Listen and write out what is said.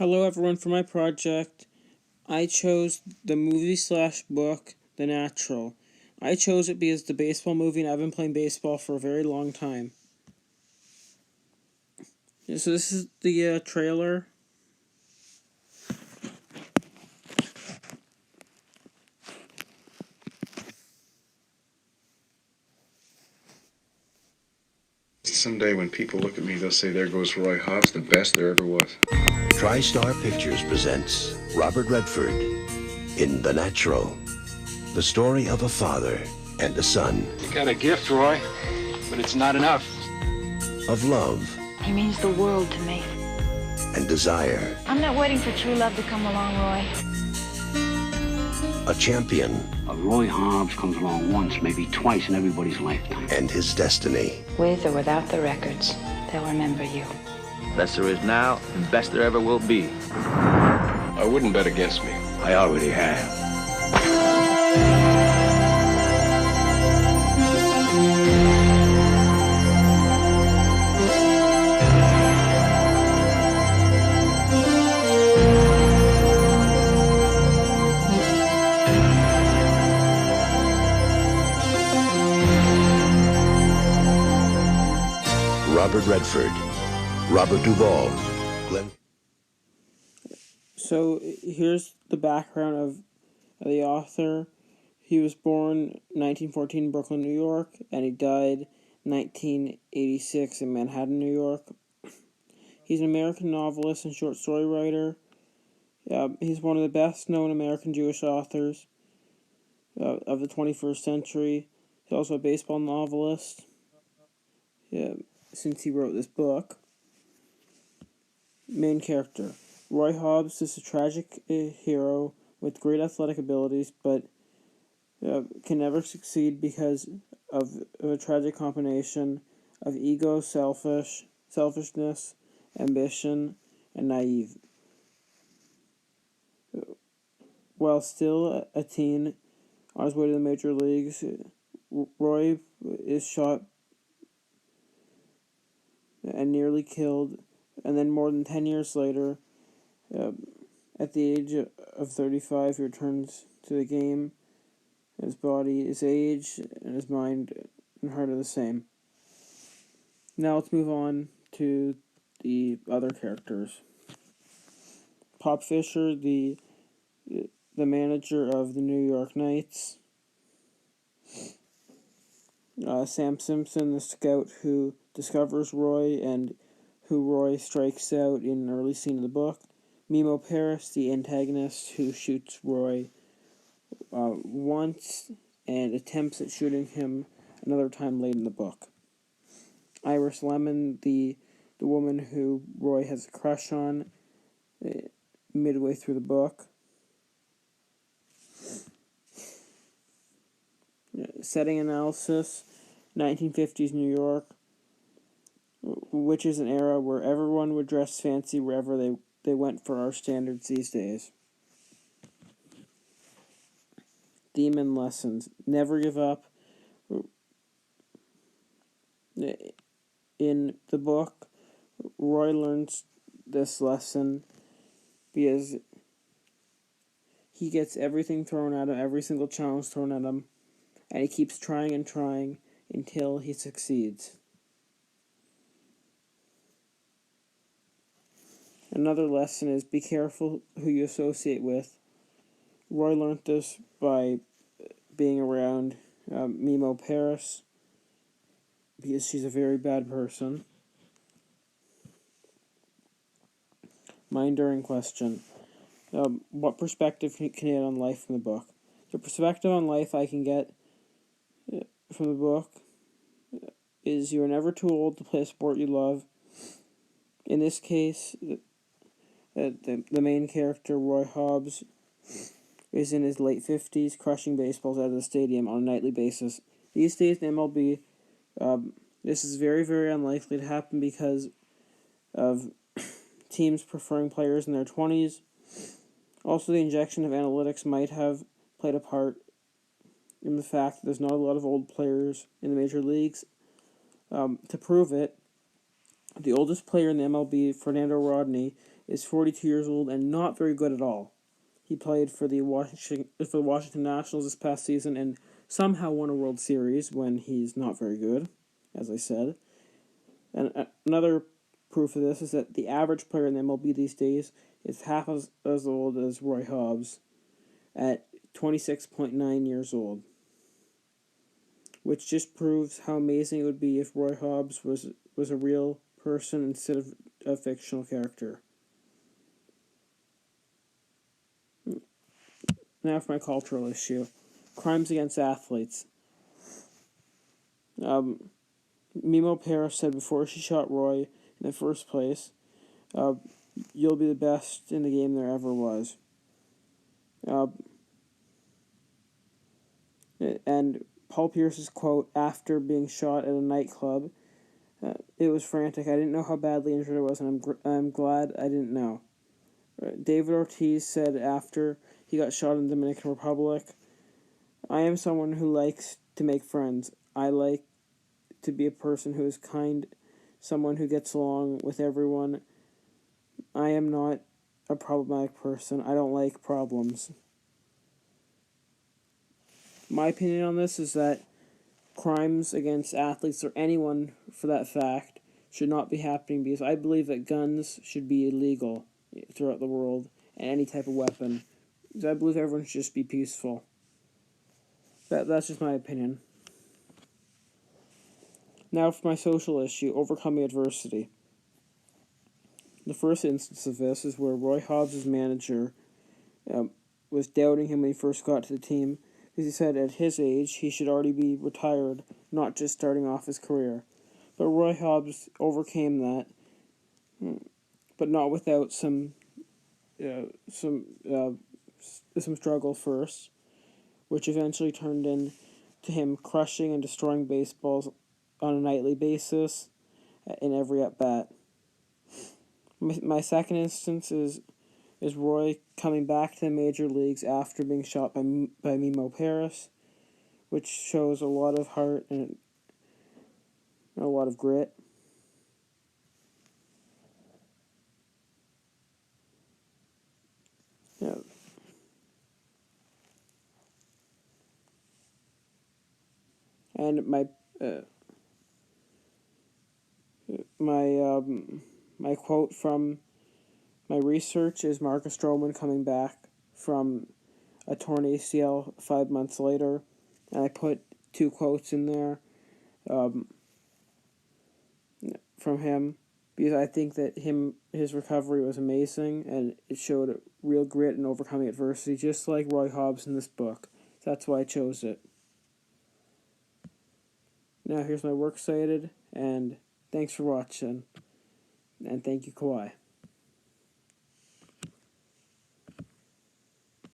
Hello everyone, for my project, I chose the movie/book, The Natural. I chose it because it's the baseball movie and I've been playing baseball for a very long time. So this is the trailer. Someday when people look at me, they'll say, there goes Roy Hobbs, the best there ever was. TriStar Pictures presents Robert Redford in The Natural, the story of a father and a son. You got a gift, Roy, but it's not enough. Of love. He means the world to me. And desire. I'm not waiting for true love to come along, Roy. A champion. Roy Hobbs comes along once, maybe twice in everybody's lifetime. And his destiny. With or without the records, they'll remember you. Best there is now, and best there ever will be. I wouldn't bet against me. I already have. Robert Redford, Robert Duvall, Glenn. So here's the background of the author. He was born 1914 in Brooklyn, New York, and he died 1986 in Manhattan, New York. He's an American novelist and short story writer. He's one of the best-known American Jewish authors of the 21st century. He's also a baseball novelist. Since he wrote this book. Main character. Roy Hobbs is a tragic hero with great athletic abilities, but can never succeed because of a tragic combination of ego, selfishness, ambition, and naive. While still a teen on his way to the major leagues, Roy is shot and nearly killed, and then more than 10 years later, at the age of 35, he returns to the game. His body, his age, and his mind and heart are the same. Now let's move on to the other characters. Pop Fisher, the manager of the New York Knights. Sam Simpson, the scout who discovers Roy and who Roy strikes out in an early scene of the book. Memo, the antagonist who shoots Roy once and attempts at shooting him another time late in the book. Iris Lemon, the woman who Roy has a crush on midway through the book. Setting analysis, 1950s New York, which is an era where everyone would dress fancy wherever they went for our standards these days. Theme lessons. Never give up. In the book, Roy learns this lesson because he gets everything thrown at him, every single challenge thrown at him, and he keeps trying and trying until he succeeds. Another lesson is be careful who you associate with. Roy learned this by being around Memo Paris because she's a very bad person. My enduring question. What perspective can you get on life from the book? The perspective on life I can get from the book is you are never too old to play a sport you love. In this case, the main character, Roy Hobbs, is in his late 50s, crushing baseballs out of the stadium on a nightly basis. These days in MLB, this is very, very unlikely to happen because of teams preferring players in their 20s. Also, the injection of analytics might have played a part in the fact that there's not a lot of old players in the major leagues. To prove it, the oldest player in the MLB, Fernando Rodney, is 42 years old and not very good at all. He played for the Washington Nationals this past season and somehow won a World Series when he's not very good, as I said. And another proof of this is that the average player in the MLB these days is half as old as Roy Hobbs at 26.9 years old, which just proves how amazing it would be if Roy Hobbs was a real person instead of a fictional character. Now for my cultural issue. Crimes against athletes. Memo Paris said before she shot Roy in the first place, "You'll be the best in the game there ever was." And Paul Pierce's quote after being shot at a nightclub, "It was frantic. I didn't know how badly injured I was, and I'm glad I didn't know." David Ortiz said after he got shot in the Dominican Republic, "I am someone who likes to make friends. I like to be a person who is kind, someone who gets along with everyone. I am not a problematic person. I don't like problems." My opinion on this is that crimes against athletes, or anyone for that fact, should not be happening because I believe that guns should be illegal throughout the world and any type of weapon. Because I believe everyone should just be peaceful. That's just my opinion. Now for my social issue, overcoming adversity. The first instance of this is where Roy Hobbs' manager was doubting him when he first got to the team because he said at his age he should already be retired, not just starting off his career. But Roy Hobbs overcame that, but not without some struggle first, which eventually turned into him crushing and destroying baseballs on a nightly basis in every at-bat. My second instance is Roy coming back to the major leagues after being shot by Memo Paris, which shows a lot of heart and a lot of grit. Yeah. And my quote from my research is Marcus Stroman coming back from a torn ACL 5 months later, and I put 2 quotes in there from him because I think that his recovery was amazing and it showed real grit and overcoming adversity, just like Roy Hobbs in this book. So that's why I chose it. Now here's my works cited, and thanks for watching, and thank you, Kawhi.